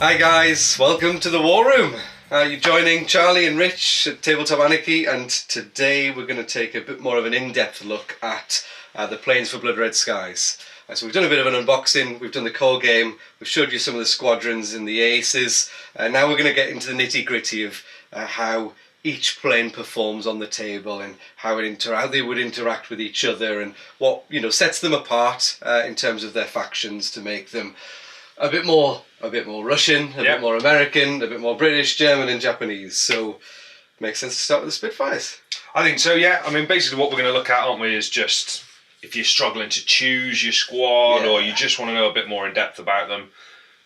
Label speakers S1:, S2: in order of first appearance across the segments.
S1: Hi guys, welcome to the War Room. You're joining Charlie and Rich at Tabletop Anarchy, and today we're going to take a bit more of an in-depth look at the Planes for Blood Red Skies. So we've done a bit of an unboxing, we've done the core game, we've showed you some of the squadrons and the aces, and now we're going to get into the nitty-gritty of how each plane performs on the table and how they would interact with each other, and what sets them apart in terms of their factions to make them a bit more Russian, a bit more American, a bit more British, German and Japanese. So makes sense to start with the Spitfires.
S2: I think so, yeah. I mean, basically what we're going to look at, aren't we, is just if you're struggling to choose your squad or you just want to know a bit more in depth about them.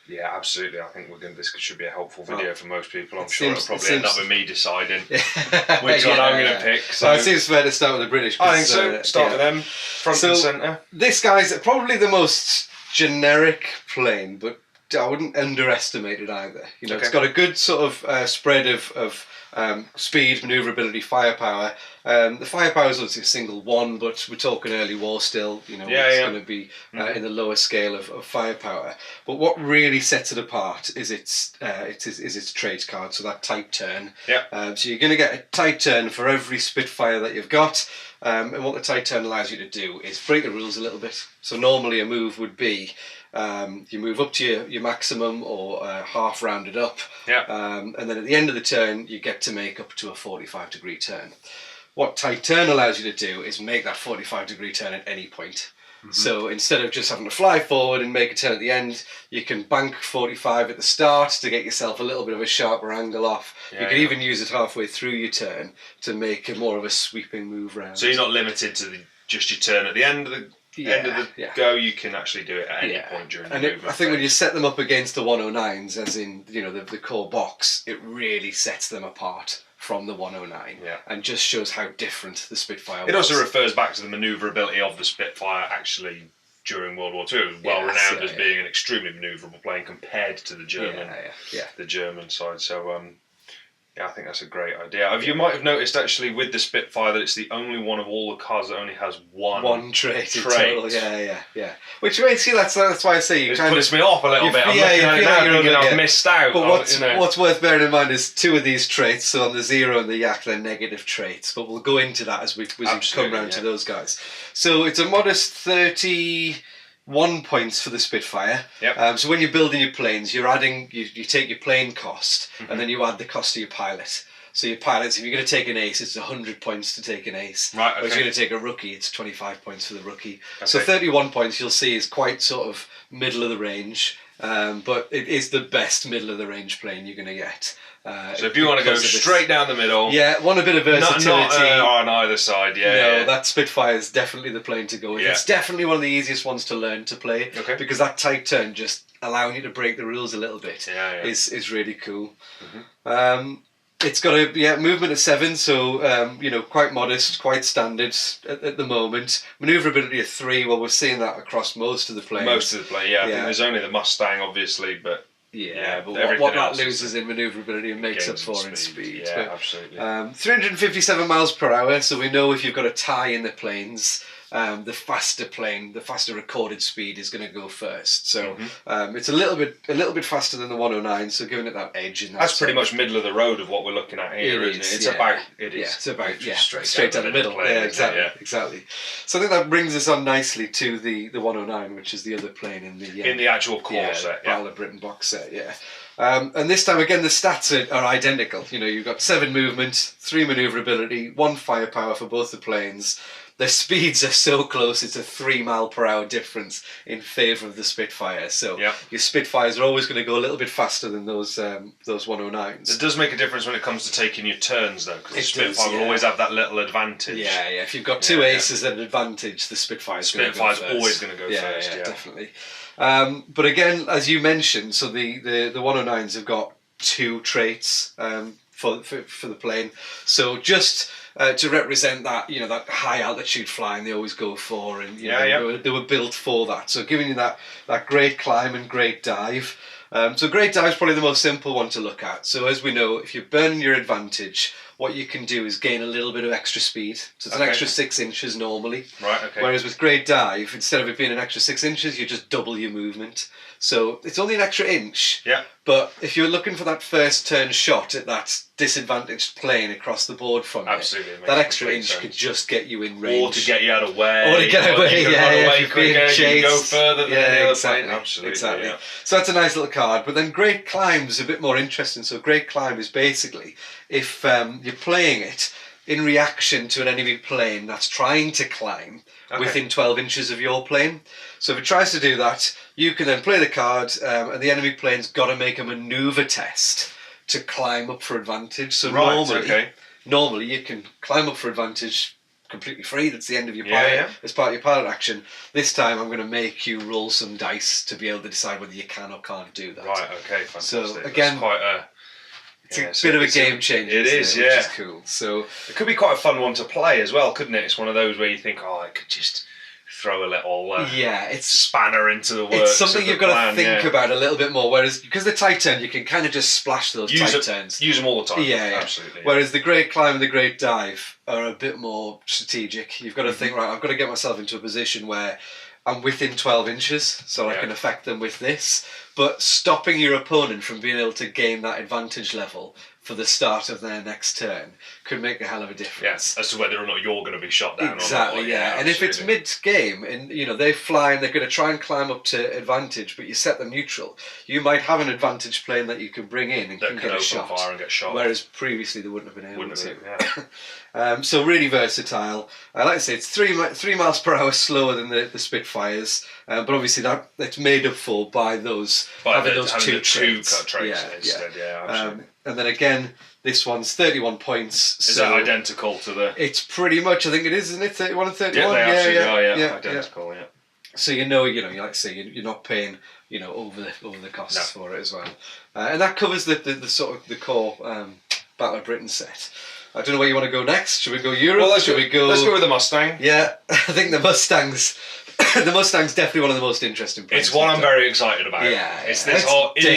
S2: Yeah, absolutely. I think this should be a helpful video for most people. I'm sure it'll probably end up with me deciding which one I'm going to pick. So
S1: it seems fair to start with the British.
S2: I think so. Start with them, front and centre.
S1: This guy's probably the most generic plane, but I wouldn't underestimate it either. It's got a good sort of spread of speed, manoeuvrability, firepower. The firepower is obviously a single one, but we're talking early war still. It's going to be in the lower scale of firepower. But what really sets it apart is its trait card, so that tight turn. So you're going to get a tight turn for every Spitfire that you've got. And what the tight turn allows you to do is break the rules a little bit. So normally a move would be you move up to your maximum or half rounded up, and then at the end of the turn you get to make up to a 45-degree turn. What tight turn allows you to do is make that 45-degree turn at any point. So instead of just having to fly forward and make a turn at the end, you can bank 45 at the start to get yourself a little bit of a sharper angle off. You can even use it halfway through your turn to make more of a sweeping move round.
S2: So you're not limited to just your turn at the end of the go. You can actually do it at any point during the movement.
S1: I think when you set them up against the 109s, as in the core box, it really sets them apart from the 109 and just shows how different the Spitfire was.
S2: It also refers back to the manoeuvrability of the Spitfire actually during World War II. It was well renowned as being an extremely manoeuvrable plane compared to the German side. So I think that's a great idea. You might have noticed actually with the Spitfire that it's the only one of all the cars that only has one trait.
S1: In total. Yeah. Which makes that's why I say
S2: it puts me off a little bit. I'm looking at it now thinking I've missed out.
S1: But what's worth bearing in mind is two of these traits, so on the Zero and the Yak, they're negative traits. But we'll go into that as we come round to those guys. So it's a modest 31 points for the Spitfire. So when you're building your planes, you take your plane cost and then you add the cost of your pilot. So your pilots, if you're going to take an ace, it's 100 points to take an ace.
S2: Right. Okay.
S1: If you're going to take a rookie, it's 25 points for the rookie. Okay. So 31 points you'll see is quite sort of middle of the range, but it is the best middle of the range plane you're going to get.
S2: So if you want to go straight down the middle,
S1: want a bit of versatility
S2: not on either side,
S1: that Spitfire is definitely the plane to go with. It's definitely one of the easiest ones to learn to play, because that tight turn, just allowing you to break the rules a little bit, is really cool. It's got a movement of 7, so quite modest, quite standard at the moment. Manoeuvrability of 3. Well, we're seeing that across most of the planes.
S2: I think there's only the Mustang, obviously, but.
S1: But what that loses in manoeuvrability and makes up for in speed.
S2: Absolutely.
S1: 357 miles per hour, so we know if you've got a tie in the planes, the faster recorded speed is going to go first. So it's a little bit faster than the 109, so giving it that edge.
S2: That's pretty much middle of the road of what we're looking at here, isn't it?
S1: It's about straight down the middle. Exactly. So I think that brings us on nicely to the 109, which is the other plane in the
S2: actual core set,
S1: Battle of Britain box set. And this time again the stats are identical. You've got 7 movement, 3 manoeuvrability, 1 firepower for both the planes. Their speeds are so close, it's a 3 mile per hour difference in favour of the Spitfire. So your Spitfires are always going to go a little bit faster than those 109s.
S2: It does make a difference when it comes to taking your turns, though, because the Spitfire will always have that little advantage.
S1: If you've got 2 aces at an advantage, the Spitfire's
S2: always going to go first.
S1: Definitely. But again, as you mentioned, so the 109s have got 2 traits for the plane. So just to represent that, that high altitude flying they always go for, and they were built for that. So giving you that great climb and great dive. So great dive is probably the most simple one to look at. So as we know, if you're burning your advantage, what you can do is gain a little bit of extra speed. So it's an extra 6 inches normally.
S2: Right, okay.
S1: Whereas with Great Dive, instead of it being an extra 6 inches, you just double your movement. So it's only an extra inch.
S2: Yeah.
S1: But if you're looking for that first turn shot at that disadvantaged plane across the board from
S2: absolutely,
S1: it, that extra inch could just get you in range.
S2: Or to get you out of the way.
S1: Or to get away,
S2: you
S1: yeah.
S2: Away quicker, you can go further than any other plane.
S1: Absolutely. Exactly. Yeah. So that's a nice little card. But then Great Climb's a bit more interesting. So Great Climb is basically if you're playing it in reaction to an enemy plane that's trying to climb within 12 inches of your plane. So if it tries to do that, you can then play the card, and the enemy plane's got to make a manoeuvre test to climb up for advantage. So normally you can climb up for advantage completely free. That's the end of your pilot. It's part of your pilot action. This time I'm going to make you roll some dice to be able to decide whether you can or can't do that.
S2: Right, okay, fantastic.
S1: So again,
S2: that's quite a...
S1: It's a bit of a game changer.
S2: It is,
S1: which is cool. So
S2: it could be quite a fun one to play as well, couldn't it? It's one of those where you think, I could just throw a little
S1: it's
S2: spanner into the works.
S1: It's something you've got to think about a little bit more. Whereas because the tight turn, you can kind of just splash those tight turns.
S2: Use them all the time.
S1: Yeah,
S2: absolutely.
S1: Whereas the Great Climb and the Great Dive are a bit more strategic. You've got to think, right, I've got to get myself into a position where I'm within 12 inches, so I can affect them with this. But stopping your opponent from being able to gain that advantage level for the start of their next turn could make a hell of a difference.
S2: As to whether or not you're going to be shot down.
S1: Exactly,
S2: or not.
S1: And if it's mid-game and they fly and they're going to try and climb up to advantage, but you set them neutral, you might have an advantage plane that you can bring in and
S2: that
S1: can
S2: get a shot. Fire and get shot.
S1: Whereas previously they wouldn't have been able to. So really versatile. Like I say, it's 3 miles per hour slower than the Spitfires, but obviously that's made up for by those those two traits.
S2: Instead. Absolutely.
S1: And then again, this one's 31 points.
S2: Is that identical to the...
S1: It's pretty much, I think it is, isn't it? 31 and 31?
S2: Yeah, they absolutely are, identical,
S1: So you like to say, you're not paying, over the costs for it as well. And that covers the sort of the core Battle of Britain set. I don't know where you want to go next. Should we go Europe?
S2: Well, let's go with the Mustang.
S1: Yeah, I think the Mustang's definitely one of the most interesting planes.
S2: It's one I'm very excited about.
S1: Yeah,
S2: it is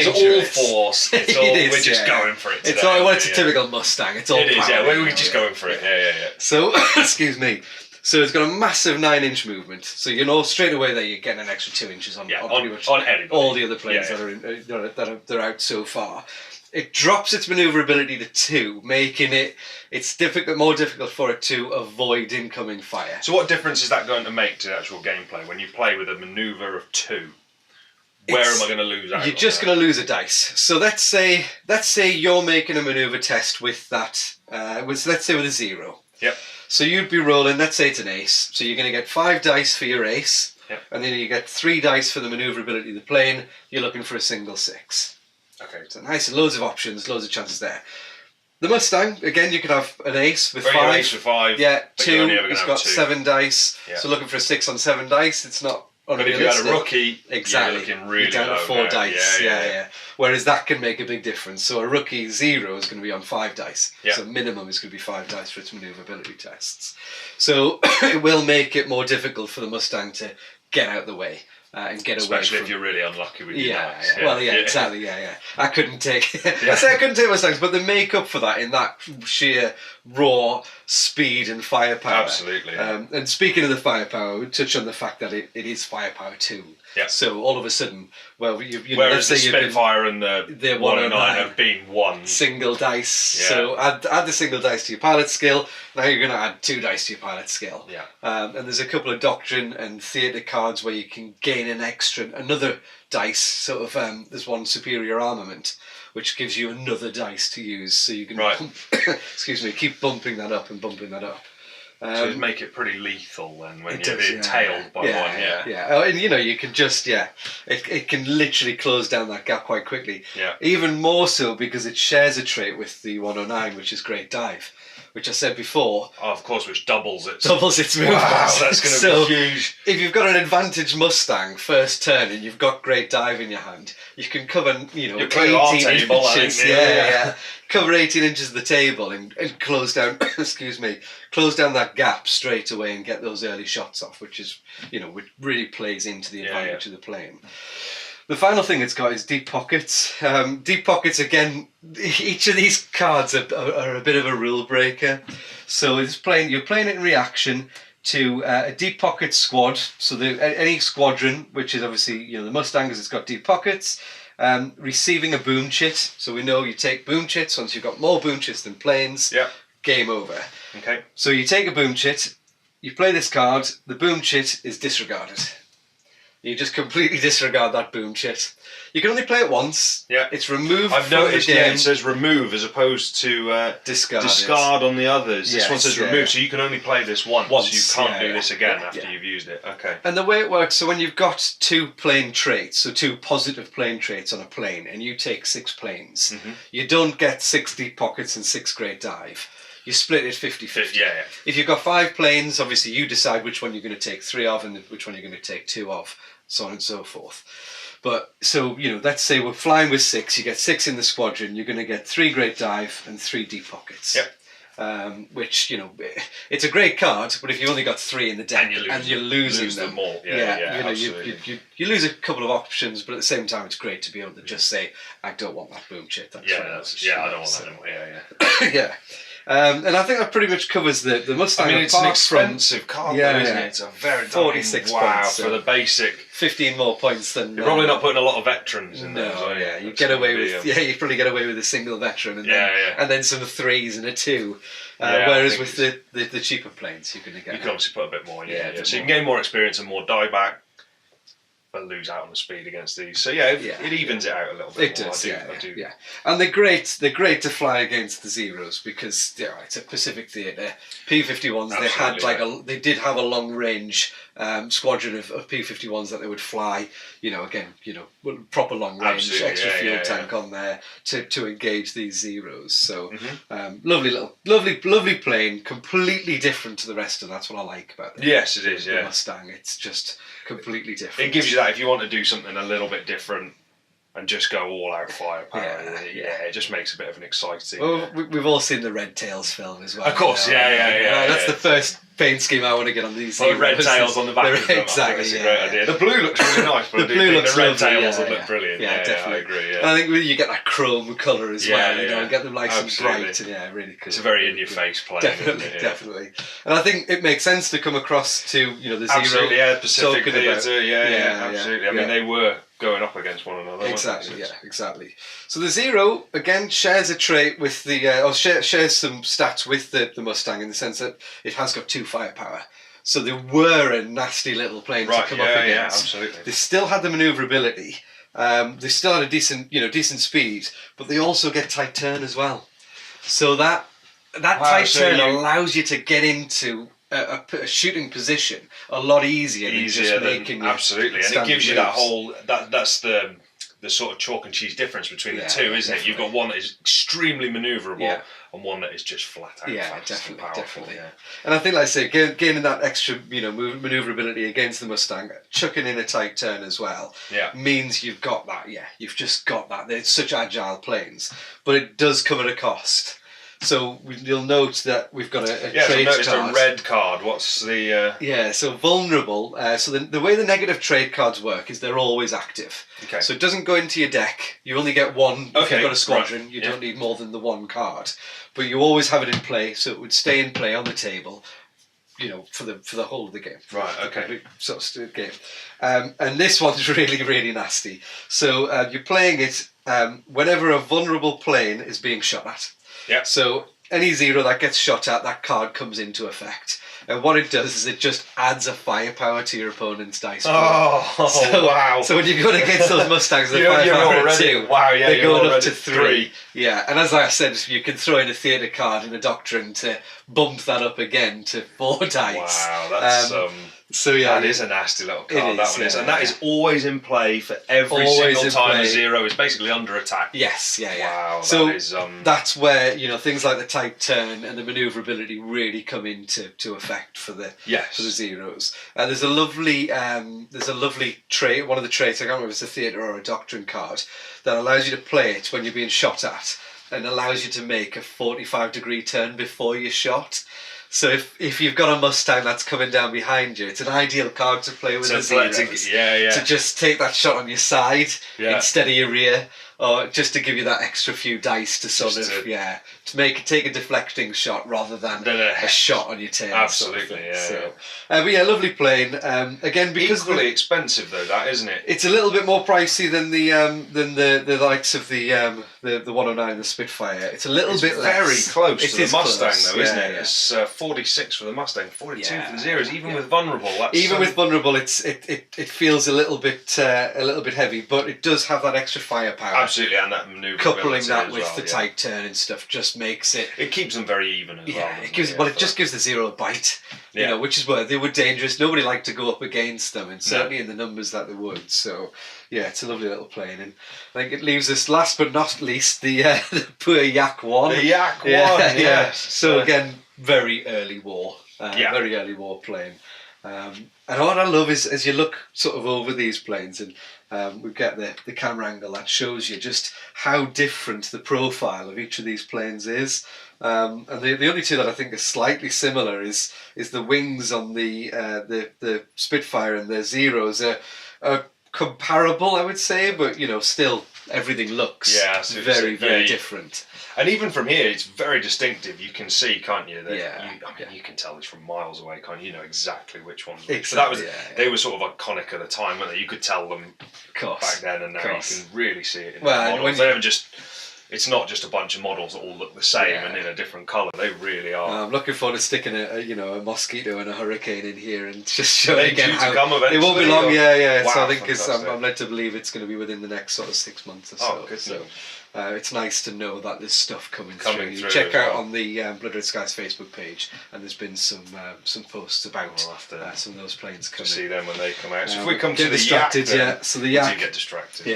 S2: all force. We're just going for it today.
S1: It's a typical Mustang. It's all
S2: it is, we're just going for it. Yeah.
S1: So, excuse me. So it's got a massive 9-inch movement. So straight away there you're getting an extra 2 inches on pretty much all the other planes that are out so far. It drops its manoeuvrability to 2, making it's more difficult for it to avoid incoming fire.
S2: So what difference is that going to make to the actual gameplay when you play with a manoeuvre of 2? Where am I going to lose out?
S1: You're just going to lose a dice. So let's say you're making a manoeuvre test with that. Let's say with a 0.
S2: Yep.
S1: So you'd be rolling. Let's say it's an ace. So you're going to get 5 dice for your ace, and then you get 3 dice for the manoeuvrability of the plane. You're looking for a single 6.
S2: Okay.
S1: So nice, loads of options, loads of chances there. The Mustang, again, you could have an ace with 5.
S2: Ace with 5.
S1: Yeah, 2. It's got 7 dice. Yeah. So looking for a 6 on 7 dice, it's not unrealistic.
S2: But if you had a rookie,
S1: exactly,
S2: you're looking really
S1: you're down to 4 dice. Yeah. Whereas that can make a big difference. So a rookie 0 is going to be on 5 dice. Yeah. So minimum is going to be 5 dice for its manoeuvrability tests. So it will make it more difficult for the Mustang to get out of the way. And get away
S2: Especially if you're really unlucky with your dice.
S1: Exactly. I couldn't take. I say I couldn't take Mustangs, but they make up for that in that sheer raw speed and firepower.
S2: Absolutely.
S1: And speaking of the firepower, we touch on the fact that it is firepower 2. Yeah. So all of a sudden,
S2: whereas the Spitfire and the 109 have been 1
S1: single dice. Yeah. So add the single dice to your pilot skill. Now you're going to add 2 dice to your pilot skill.
S2: Yeah.
S1: And there's a couple of doctrine and theatre cards where you can gain another dice. Sort of there's one superior armament, which gives you another dice to use. So you can keep bumping that up and bumping that up.
S2: So it'd make it pretty lethal then when you're being tailed by one.
S1: Yeah. Oh, and you can just it can literally close down that gap quite quickly.
S2: Yeah.
S1: Even more so because it shares a trait with the 109, which is Great Dive, which I said before.
S2: Oh, of course, which doubles its
S1: movement.
S2: Wow, that's going to be huge.
S1: If you've got an advantage Mustang first turn and you've got Great Dive in your hand, you can cover 18 inches. Yeah. Cover 18 inches of the table and close down. Close down that gap straight away and get those early shots off, which is which really plays into the advantage of the plane. The final thing it's got is deep pockets. Deep pockets, again, each of these cards are a bit of a rule breaker. So you're playing it in reaction to a deep pocket squad. So any squadron, which is obviously the Mustangers, it's got deep pockets. Receiving a boom chit. So we know you take boom chits. Once you've got more boom chits than planes, game over.
S2: Okay.
S1: So you take a boom chit, you play this card, the boom chit is disregarded. You just completely disregard that boom chit. You can only play it once.
S2: Yeah.
S1: It's removed
S2: I've
S1: from
S2: noticed,
S1: the game.
S2: it says remove as opposed to discard on the others. This one says remove, so you can only play this once. You can't do this again after you've used it. Okay.
S1: And the way it works, so when you've got 2 plane traits, so 2 positive plane traits on a plane, and you take 6 planes, you don't get 6 deep pockets and 6 great dive. You split it 50-50.
S2: Yeah.
S1: If you've got 5 planes, obviously you decide which one you're going to take 3 of and which one you're going to take 2 of, so on and so forth. But so let's say we're flying with 6. You get 6 in the squadron. You're going to get 3 great dive and 3 deep pockets.
S2: Yep.
S1: Which it's a great card, but if you only got 3 in the deck
S2: and
S1: you're losing them
S2: all,
S1: you lose a couple of options, but at the same time it's great to be able to just say, I don't want that boom chit.
S2: I don't want that anymore.
S1: Yeah. And I think that pretty much covers the Mustang.
S2: I mean, it's an expensive card, though, isn't it? It's a very
S1: 46
S2: points
S1: for
S2: the basic.
S1: 15 more points than.
S2: You're probably not putting a lot of veterans in there.
S1: You get away with you probably get away with a single veteran and then some 3s and a 2. Whereas with the cheaper planes, you're going to get.
S2: You can obviously put a bit more. So you can gain more experience and more dieback, but lose out on the speed against these. So it evens it out a little bit.
S1: It
S2: more.
S1: does,
S2: I do.
S1: And they're great. They're great to fly against the Zeros because it's a Pacific Theatre. P-51s. They did have a long range squadron of P-51s that they would fly. Proper long range, extra fuel tank on there to engage these Zeros. So lovely plane, completely different to the rest, and that's what I like about it.
S2: Yes, it is.
S1: The Mustang. It's just completely different.
S2: It gives you that if you want to do something a little bit different and just go all out firepower. It just makes a bit of an exciting.
S1: Well, we've all seen the Red Tails film as well.
S2: Of course,
S1: That's the first paint scheme I want to get on these.
S2: Red Tails on the back of them.
S1: Exactly,
S2: that's a great idea. The blue looks really nice, but the red tails will look brilliant. Yeah, definitely. I agree.
S1: And I think you get that chrome colour as well. And get them nice and bright. And really cool.
S2: It's a very in-your-face plane.
S1: Definitely. And I think it makes sense to come across to the Zero.
S2: Absolutely, Pacific Theatre. Absolutely. I mean, they were going up against one another.
S1: Exactly. So the Zero again shares a trait with shares some stats with the Mustang in the sense that it has got 2 firepower. So they were a nasty little plane to come up against.
S2: Yeah, absolutely.
S1: They still had the manoeuvrability. They still had a decent speed, but they also get tight turn as well. So that tight turn allows you to get into a shooting position a lot easier than just making
S2: absolutely, and it gives you that whole that's the sort of chalk and cheese difference between the two, isn't it? You've got one that is extremely manoeuvrable and one that is just flat out fast and powerful.
S1: And I think, like I say, gaining that extra manoeuvrability against the Mustang, chucking in a tight turn as well, means you've got that. You've just got that. They're such agile planes, but it does come at a cost. So you'll note that we've got a trade card.
S2: So a red card. What's the...
S1: so vulnerable. So the way the negative trade cards work is they're always active.
S2: Okay.
S1: So it doesn't go into your deck. You only get one if you've got a squadron. You don't need more than the one card. But you always have it in play, so it would stay in play on the table, for the whole of the game.
S2: Right, okay.
S1: Sort of game. And this one's really, really nasty. So you're playing it whenever a vulnerable plane is being shot at.
S2: Yeah.
S1: So any Zero that gets shot at, that card comes into effect. And what it does is it just adds a firepower to your opponent's dice pool.
S2: Wow.
S1: So when you're going against those Mustangs, they're firepower at 2. They're going up to 3. Yeah, and as I said, you can throw in a theatre card and a doctrine to bump that up again to 4 dice.
S2: Wow, that's... that is a nasty little card. That one is, and that is always in play for every single time a Zero is basically under attack.
S1: Yes,
S2: Wow,
S1: so
S2: that is,
S1: that's where things like the tight turn and the manoeuvrability really come into effect for the Zeros. There's a lovely trait. One of the traits, I can't remember if it's a theatre or a doctrine card, that allows you to play it when you're being shot at, and allows you to make a 45-degree turn before you're shot. So if you've got a Mustang that's coming down behind you, it's an ideal card to play with the Zeros. To just take that shot on your side instead of your rear, or just to give you that extra few dice to take a deflecting shot rather than a shot on your tail.
S2: Absolutely,
S1: but lovely plane. Again, because
S2: equally expensive though, that isn't it?
S1: It's a little bit more pricey than the likes of the 109, the Spitfire. It's a little bit
S2: very close to the Mustang,
S1: close.
S2: though, isn't it? It's 46 for the Mustang, 42 for the Zeros. Even with vulnerable,
S1: with vulnerable, it feels a little bit heavy, but it does have that extra firepower.
S2: Absolutely, and that manoeuvrability.
S1: Coupling that with the tight turn and stuff just makes it.
S2: It keeps them very even as well.
S1: It just gives the Zero a bite. You know, which is where they were dangerous. Nobody liked to go up against them, and certainly in the numbers that they would. So, it's a lovely little plane, and I think it leaves us last but not least the poor Yak 1.
S2: The Yak 1, yes.
S1: So again, very early war, very early war plane. And what I love is as you look sort of over these planes, and we get the camera angle that shows you just how different the profile of each of these planes is. And the only two that I think are slightly similar is the wings on the Spitfire and the Zeros are comparable, I would say, but still everything looks very different.
S2: And even from here, it's very distinctive. You can see, can't you? That you can tell it's from miles away, can't you? You know exactly which one's which.
S1: Exactly,
S2: so they were sort of iconic at the time, weren't they? You could tell them back then, and now you can really see it in the models. They haven't just. It's not just a bunch of models that all look the same and in a different colour. They really are.
S1: I'm looking forward to sticking a Mosquito and a Hurricane in here and just showing again how
S2: it won't
S1: be long.
S2: Wow,
S1: so I think I'm led to believe it's going to be within the next sort of 6 months or so.
S2: Oh, good.
S1: So it's nice to know that there's stuff coming through.
S2: You
S1: check out on the Blood Red Skies Facebook page, and there's been some posts about some of those planes coming.
S2: To see them when they come out. So if we come to the
S1: distracted,
S2: Yak,
S1: so the Yak,
S2: you get distracted.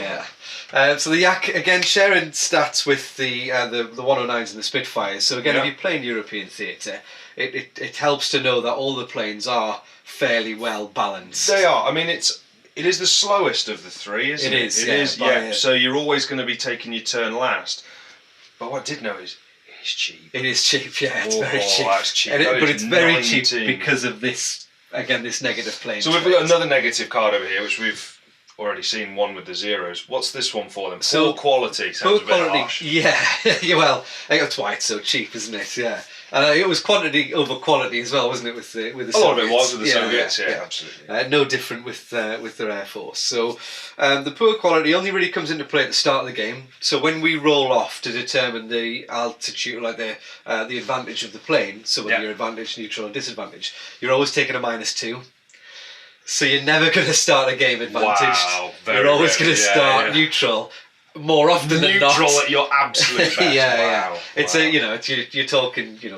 S1: So the Yak again sharing stats with the 109s and the Spitfires. So again, if you play in European theatre, it helps to know that all the planes are fairly well balanced.
S2: They are. I mean, it is the slowest of the three, isn't it?
S1: It is.
S2: So you're always going to be taking your turn last. But what I did know is it's cheap.
S1: It is cheap, it's very cheap.
S2: That's cheap.
S1: But it's very cheap because of this negative plane.
S2: So we've got another negative card over here, which we've already seen, one with the Zeros. What's this one for them? Poor quality. Sounds a bit harsh.
S1: Well, that's why it's so cheap, isn't it? Yeah. It was quantity over quality as well, wasn't it? With the Soviets.
S2: A lot of it was with the Soviets, absolutely.
S1: No different with their Air Force. So the poor quality only really comes into play at the start of the game. So when we roll off to determine the altitude, like the advantage of the plane, so whether you're advantage, neutral, or disadvantage, you're always taking a -2. So you're never going to start a game advantaged.
S2: Wow,
S1: you're always going to start neutral. More often than not,
S2: neutral at your absolute best.
S1: Wow. It's you're talking 1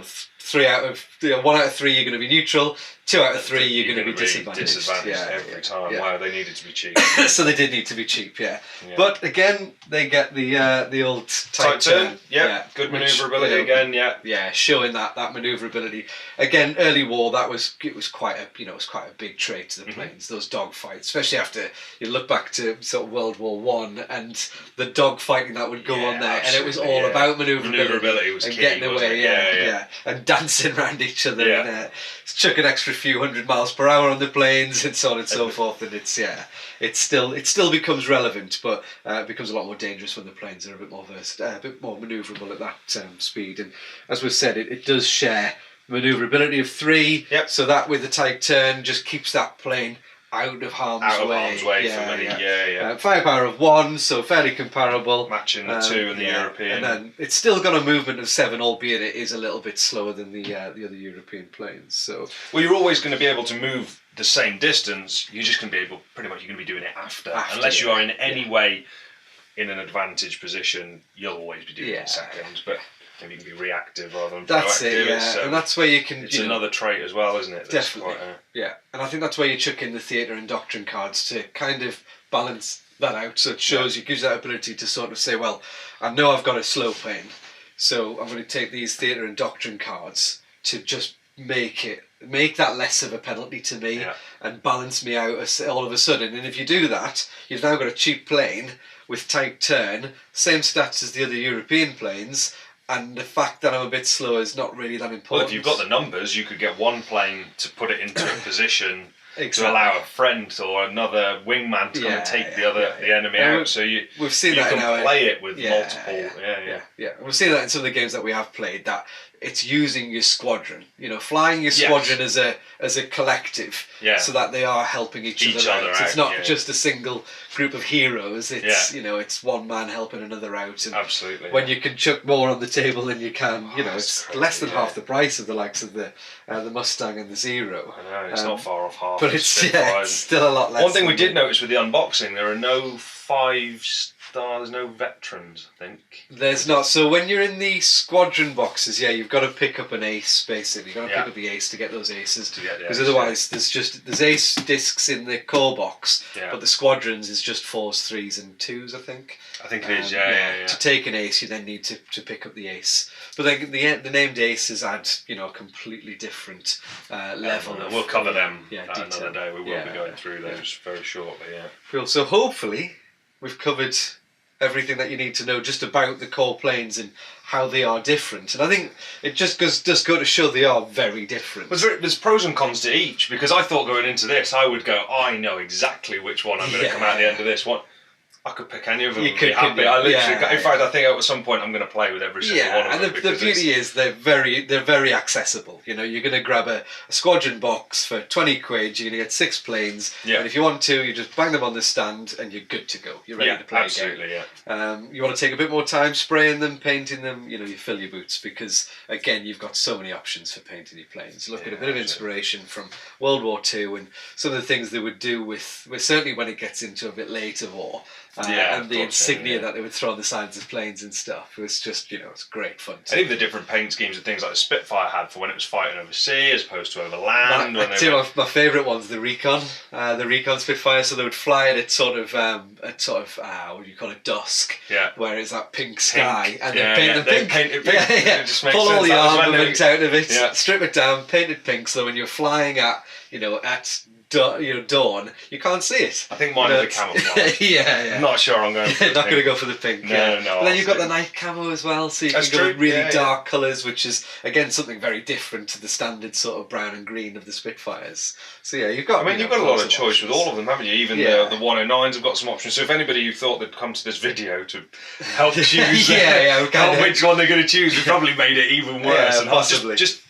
S1: out of 3 you're going to be neutral. 2 out of 3 you're going to be disadvantaged.
S2: Every time. Wow, they needed to be cheap.
S1: So they did need to be cheap, But again, they get the old tight turn.
S2: Good manoeuvrability again.
S1: Showing that manoeuvrability. Again, early war it was quite a big trait to the planes. Those dogfights, especially after you look back to sort of World War One and the dogfighting that would go on there, and it was all about manoeuvrability
S2: was
S1: and
S2: key,
S1: getting away, and dancing around each other and chucking extra few 100 miles per hour on the planes and so on and so forth. And it still becomes relevant, but it becomes a lot more dangerous when the planes are a bit more a bit more manoeuvrable at that speed. And as we've said, it does share manoeuvrability of 3. So that with the tight turn just keeps that plane out of harm's way
S2: for many.
S1: Firepower of 1, so fairly comparable.
S2: Matching the 2 in the European.
S1: And then it's still got a movement of 7, albeit it is a little bit slower than the other European planes. So
S2: you're always going to be able to move the same distance. You're just going to be able, pretty much, you're going to be doing it after unless you are in any way in an advantage position. You'll always be doing it in seconds, but. Maybe you can be reactive rather than proactive.
S1: That's it, and that's where you can.
S2: It's another trait as well, isn't it?
S1: Definitely. And I think that's where you chuck in the theatre and doctrine cards to kind of balance that out. So it shows you gives that ability to sort of say, well, I know I've got a slow plane, so I'm going to take these theatre and doctrine cards to just make that less of a penalty to me and balance me out all of a sudden. And if you do that, you've now got a cheap plane with tight turn, same stats as the other European planes. and the fact that I'm a bit slow is not really that important.
S2: Well, if you've got the numbers, you could get one plane to put it into a position
S1: exactly.
S2: to allow a friend or another wingman to come and take the enemy out. So we've
S1: seen that
S2: can play it with multiple.
S1: Yeah. We've seen that in some of the games that we have played. That it's using your squadron. You know, flying your squadron as a collective, so that they are helping each other out. It's not just a single group of heroes. It's you know, it's one man helping another out. And
S2: absolutely.
S1: when you can chuck more on the table than you can, you know, it's crazy, less than half the price of the likes of the Mustang and the Zero.
S2: I know, it's not far off half.
S1: But it's still a lot less.
S2: One thing we did notice with the unboxing, there are no 5-star. There's no veterans, I think.
S1: There's not. So when you're in the squadron boxes, you've got to pick up an ace, basically. You've got to pick up the ace to get those aces. Because otherwise, there's ace discs in the core box, but the squadrons is just 4s, 3s, and 2s, I think.
S2: I think it is, yeah.
S1: To take an ace, you then need to pick up the ace. But then the named aces add, you know, a completely different level.
S2: We'll cover them
S1: detail.
S2: Another day. We will be going through those very shortly,
S1: Cool. So hopefully we've covered everything that you need to know just about the core planes and how they are different. And I think it just does go to show they are very different.
S2: There's pros and cons to each, because I thought going into this, I would go, I know exactly which one I'm going to come out at the end of this one. I could pick any of them. In fact, I think at some point I'm going to play with every single one of them.
S1: And the beauty is they're very accessible. You know, you're going to grab a squadron box for 20 quid. You're going to get 6 planes. Yeah. And if you want to, you just bang them on the stand and you're good to go. You're ready to play
S2: absolutely,
S1: again. You want to take a bit more time spraying them, painting them. You know, you fill your boots, because again, you've got so many options for painting your planes. Look at a bit of inspiration from World War II and some of the things they would do with certainly when it gets into a bit later war. And the insignia that they would throw on the sides of planes and stuff. It was just, you know, it's great fun.
S2: And even the different paint schemes and things like the Spitfire had for when it was fighting over sea as opposed to over land.
S1: My favourite one's the Recon Spitfire. So they would fly at sort of what do you call it, dusk, where it's that pink sky, and they paint them pink.
S2: Paint it pink.
S1: Pull all the armament out of it, strip it down, paint it pink. So when you're flying at dawn, you can't see it.
S2: I think mine is the camouflage. I'm not sure I'm going for the
S1: not going to go for the pink.
S2: No.
S1: But then you've got the night camo as well, so you can go with really dark colours, which is again something very different to the standard sort of brown and green of the Spitfires. So you've got.
S2: You've got a lot of choice with all of them, haven't you? Even the 109s have got some options. So if anybody who thought they'd come to this video to help choose, which one they're going to choose, we probably made it even worse. And
S1: possibly
S2: just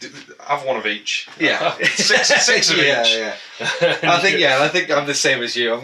S2: have one of each.
S1: Six of each. I think I'm the same as you. I've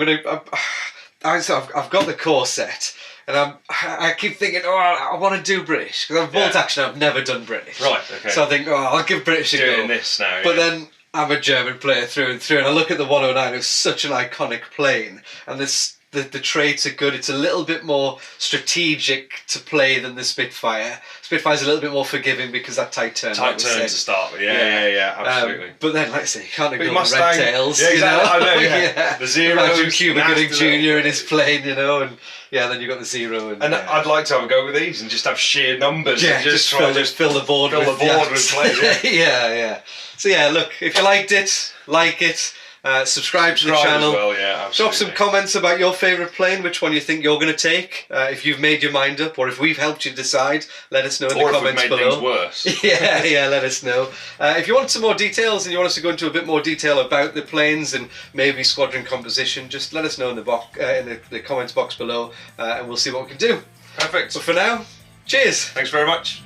S1: got the core set, and I keep thinking, I want to do British, because I've bolt action. I've never done British.
S2: Right. Okay.
S1: So I think, I'll give British a go.
S2: Doing this now.
S1: But then I'm a German player through and through, and I look at the 109. It's such an iconic plane, and the traits are good. It's a little bit more strategic to play than the Spitfire. Spitfire's a little bit more forgiving because that tight turn.
S2: Tight turn to start with, absolutely.
S1: But then, like I say, you can't ignore the red tails.
S2: Yeah, exactly. I know, The Zero.
S1: Imagine Cuba Gooding Jr. in his plane, you know, and then you've got the Zero. And
S2: I'd like to have a go with these and just have sheer numbers.
S1: Yeah,
S2: and
S1: just fill the board with
S2: plays.
S1: Yeah. So look, if you liked it, like it. Subscribe to the channel.
S2: As well,
S1: drop some comments about your favourite plane, which one you think you're going to take. If you've made your mind up, or if we've helped you decide, let us know in the comments below.
S2: Or if we've made things worse.
S1: Let us know. If you want some more details and you want us to go into a bit more detail about the planes and maybe squadron composition, just let us know in the comments box below, and we'll see what we can do.
S2: Perfect.
S1: But for now, cheers.
S2: Thanks very much.